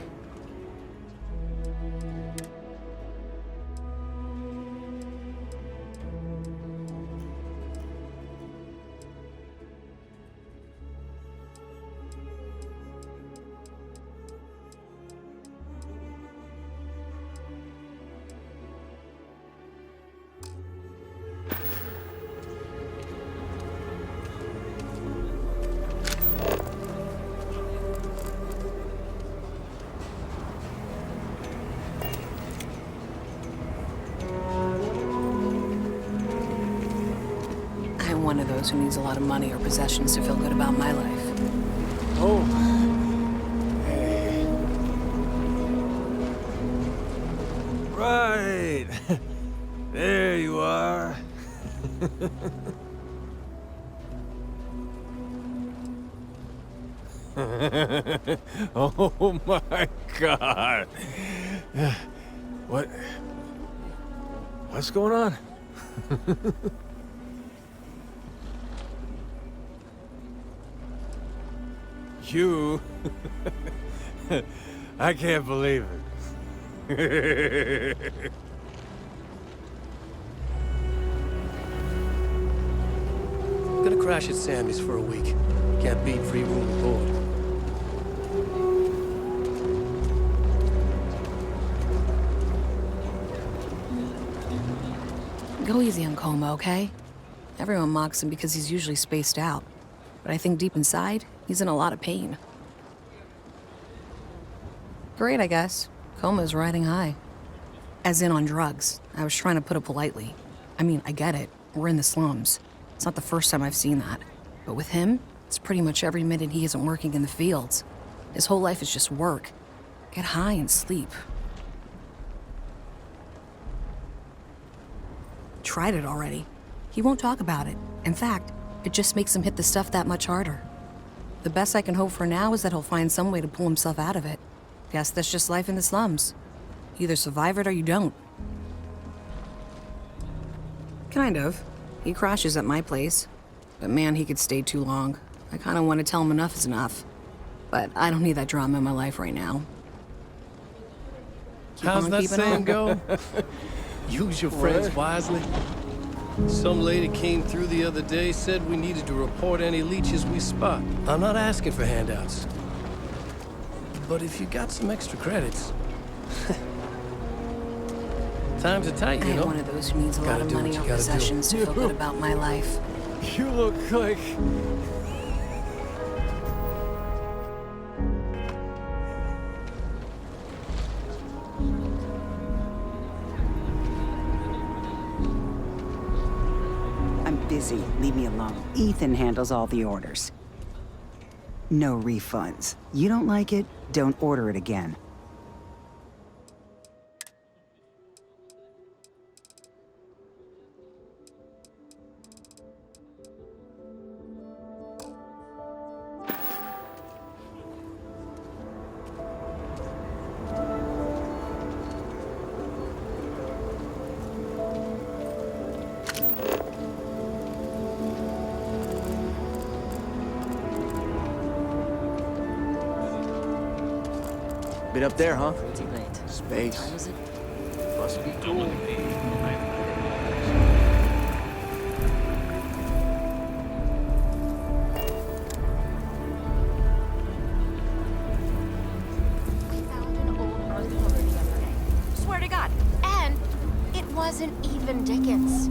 One of those who needs a lot of money or possessions to feel good about my life. Oh. Hey. Right. There you are. Oh my God. What's going on? You... I can't believe it. I'm gonna crash at Sammy's for a week. Can't beat free room and board. Go easy on Como, okay? Everyone mocks him because he's usually spaced out. But I think deep inside, he's in a lot of pain. Great, I guess. Coma's riding high. As in on drugs. I was trying to put it politely. I mean, I get it. We're in the slums. It's not the first time I've seen that. But with him, it's pretty much every minute he isn't working in the fields. His whole life is just work. Get high and sleep. Tried it already. He won't talk about it. In fact, it just makes him hit the stuff that much harder. The best I can hope for now is that he'll find some way to pull himself out of it. Guess that's just life in the slums. You either survive it or you don't. Kind of. He crashes at my place. But man, he could stay too long. I kind of want to tell him enough is enough. But I don't need that drama in my life right now. Keep How's on that keeping saying on. go? Use your friends wisely. Some lady came through the other day, said we needed to report any leeches we spot. I'm not asking for handouts. But if you got some extra credits... Times are tight, you know? I am one of those who needs a lot of money or possessions to feel good about my life. You look like... I'm busy. Leave me alone. Ethan handles all the orders. No refunds. You don't like it? Don't order it again. Been up there, huh? Too late. Space. What time is it? Must be cool. Swear to God. And it wasn't even Dickens.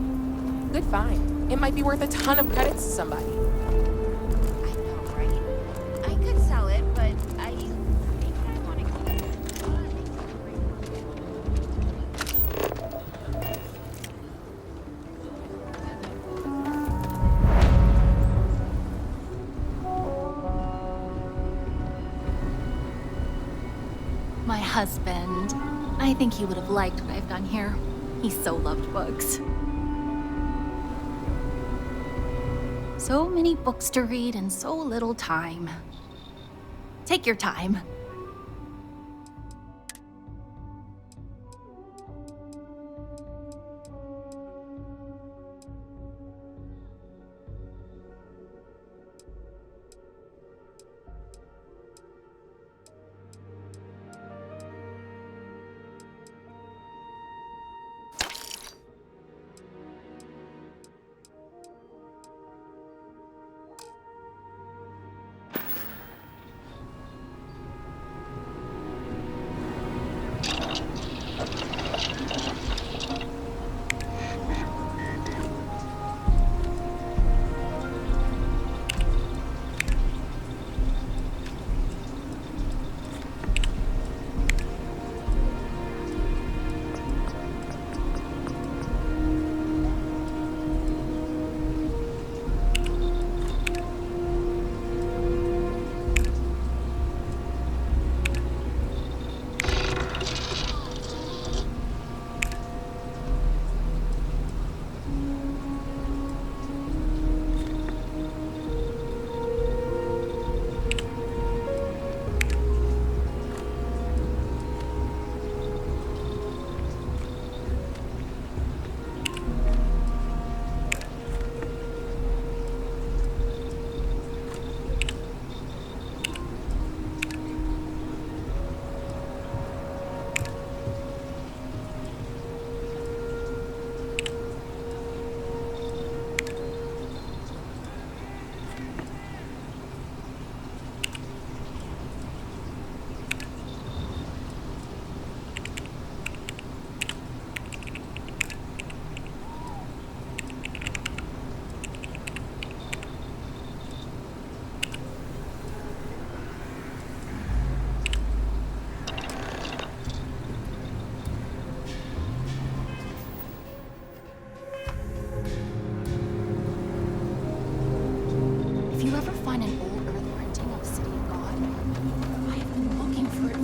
Good find. It might be worth a ton of credits to somebody. I know, right? I could sell it, but I want to keep it. My husband. I think he would have liked what I've done here. He so loved books. So many books to read and so little time. Take your time.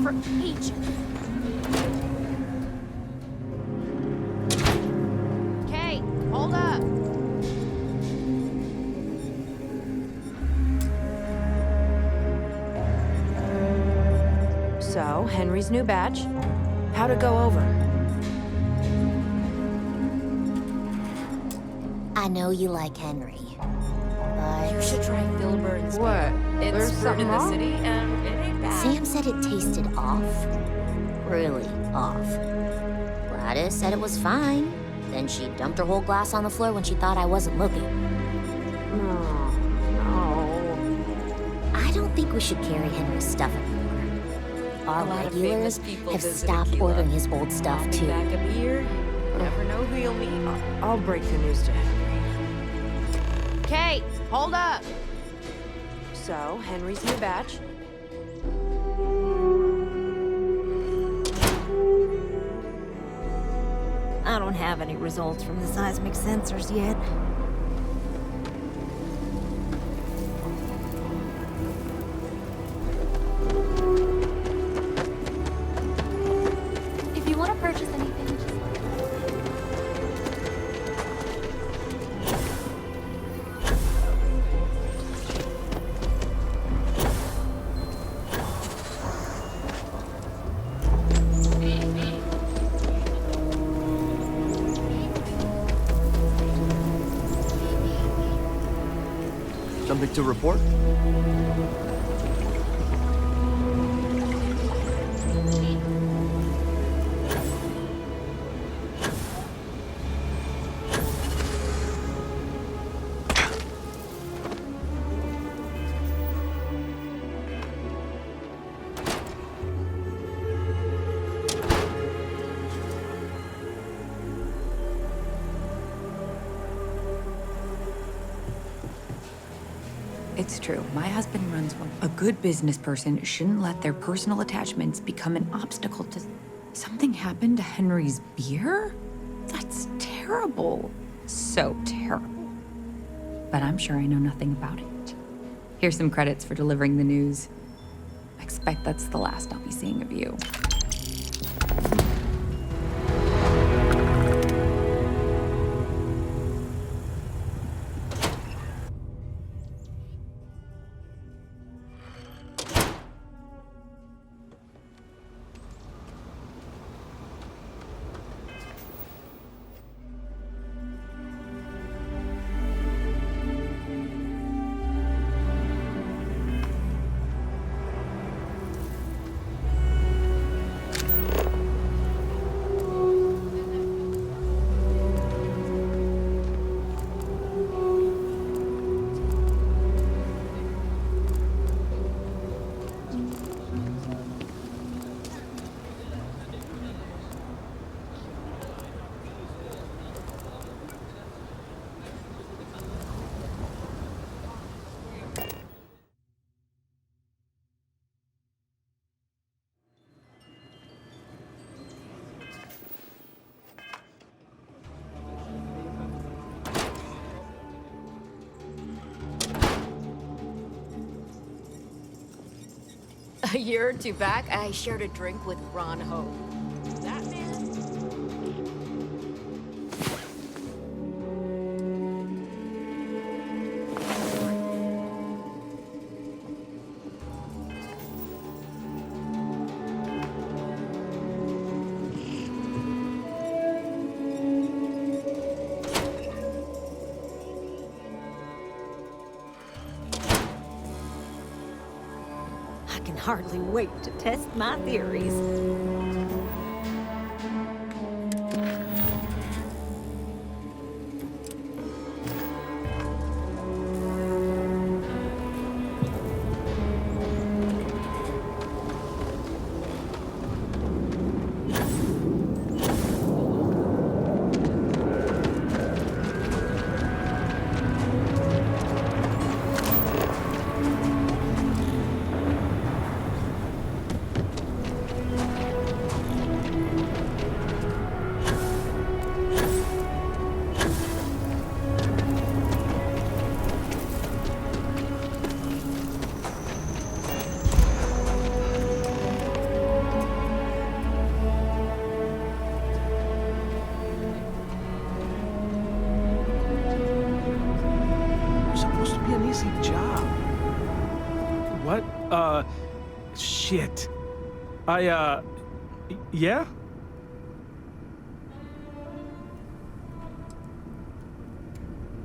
for ages. Okay, hold up. So, Henry's new batch. How'd it go over? I know you like Henry, but... You should try Filburn's What? beer. There's It's brewed in something the wrong? city, and it ain't bad. Sam said it tasted off. Really off. Gladys said it was fine. Then she dumped her whole glass on the floor when she thought I wasn't looking. No. I don't think we should carry Henry's stuff anymore. Our A lot of regulars famous people have visit stopped Akila. ordering his old stuff, I'll be too. back a year. You never know who you'll meet. I'll break the news to Henry. Okay, hold up. So, Henry's new batch. I don't have any results from the seismic sensors yet. If you want to purchase anything, just... Something to report? It's true. My husband runs one. A good business person shouldn't let their personal attachments become an obstacle to... Something happened to Henry's beer? That's terrible. So terrible. But I'm sure I know nothing about it. Here's some credits for delivering the news. I expect that's the last I'll be seeing of you. A year or two back, I shared a drink with Ron Ho. That man? I can hardly wait to test my theories. shit. Yeah?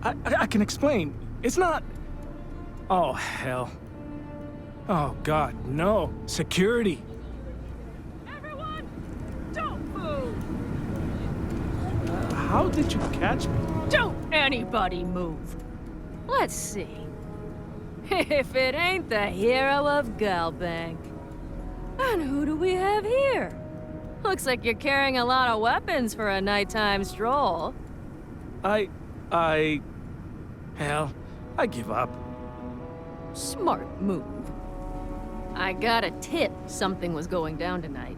I can explain. It's not... Oh, hell. Oh, God, no. Security. Everyone, don't move! How did you catch me? Don't anybody move. Let's see. If it ain't the hero of Galbank. And who do we have here? Looks like you're carrying a lot of weapons for a nighttime stroll. Hell, I give up. Smart move. I got a tip something was going down tonight.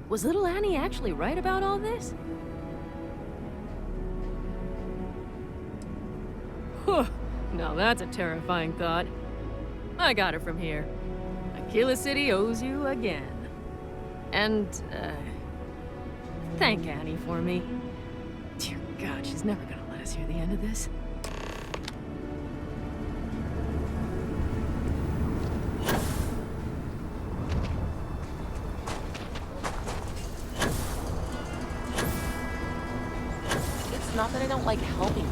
Was little Annie actually right about all this? Huh. Now that's a terrifying thought. I got it from here. Akila City owes you again. And, thank Annie for me. Dear God, she's never gonna let us hear the end of this. It's not that I don't like helping.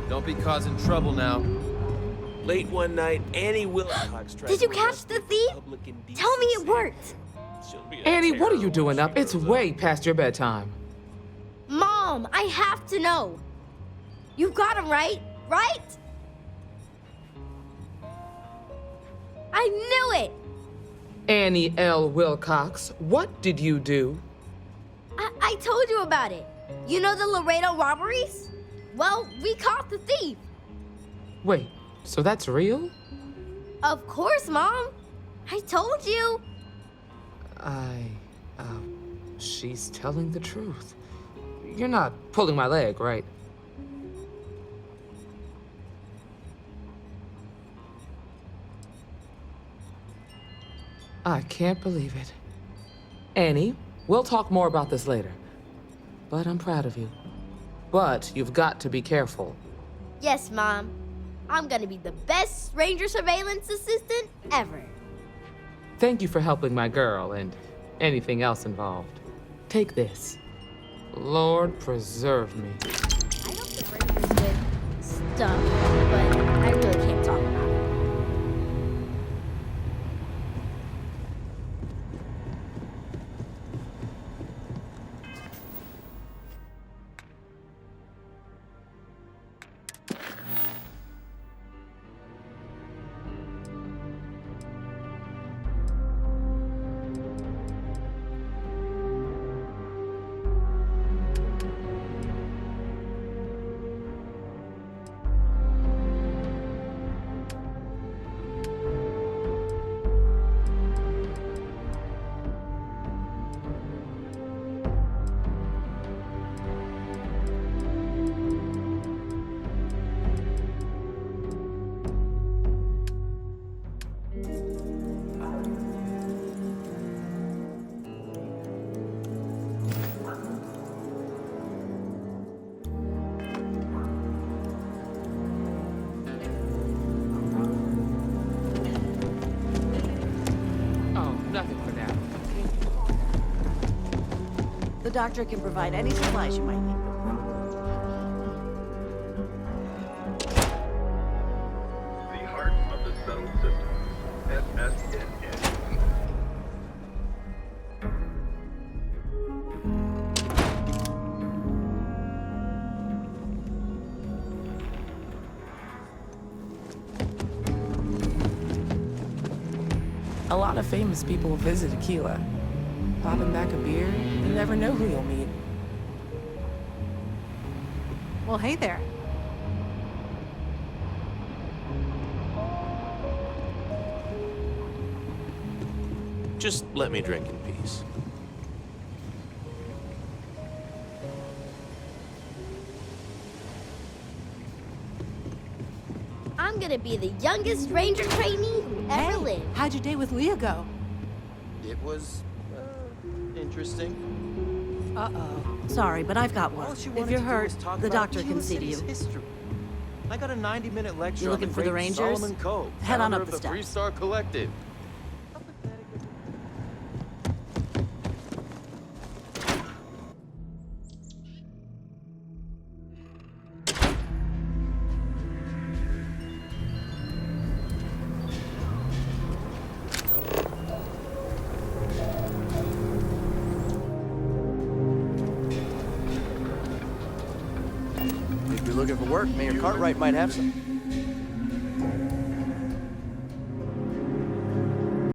Don't be causing trouble now. Late one night, Annie Wilcox tried Did you to catch the thief? Tell me it worked. Annie, what are you doing up? It's way past your bedtime. Mom, I have to know. You got him right? Right? I knew it! Annie L. Wilcox, what did you do? I told you about it. You know the Laredo robberies? Well, we caught the thief. Wait, so that's real? Of course, Mom. I told you. She's telling the truth. You're not pulling my leg, right? I can't believe it. Annie, we'll talk more about this later. But I'm proud of you. But you've got to be careful. Yes, Mom. I'm gonna be the best ranger surveillance assistant ever. Thank you for helping my girl and anything else involved. Take this. Lord preserve me. I hope the ranger's with stuff, but I really can't talk about it. Nothing for now. The doctor can provide any supplies you might need. The heart of the settled system. SSNN. A lot of famous people visit Akila. Popping back a beer, you never know who you'll meet. Well, hey there. Just let me drink in peace. I'm gonna be the youngest ranger trainee who ever lived. How'd your day with Leah go? It was interesting. Uh-oh. Sorry, but I've got work. If you're hurt, the doctor can see to you. History. I got a 90-minute lecture You looking on for the great Rangers? Solomon Cove, Head on founder up of the steps. Three-Star Collective. If you're looking for work, Mayor Cartwright might have some.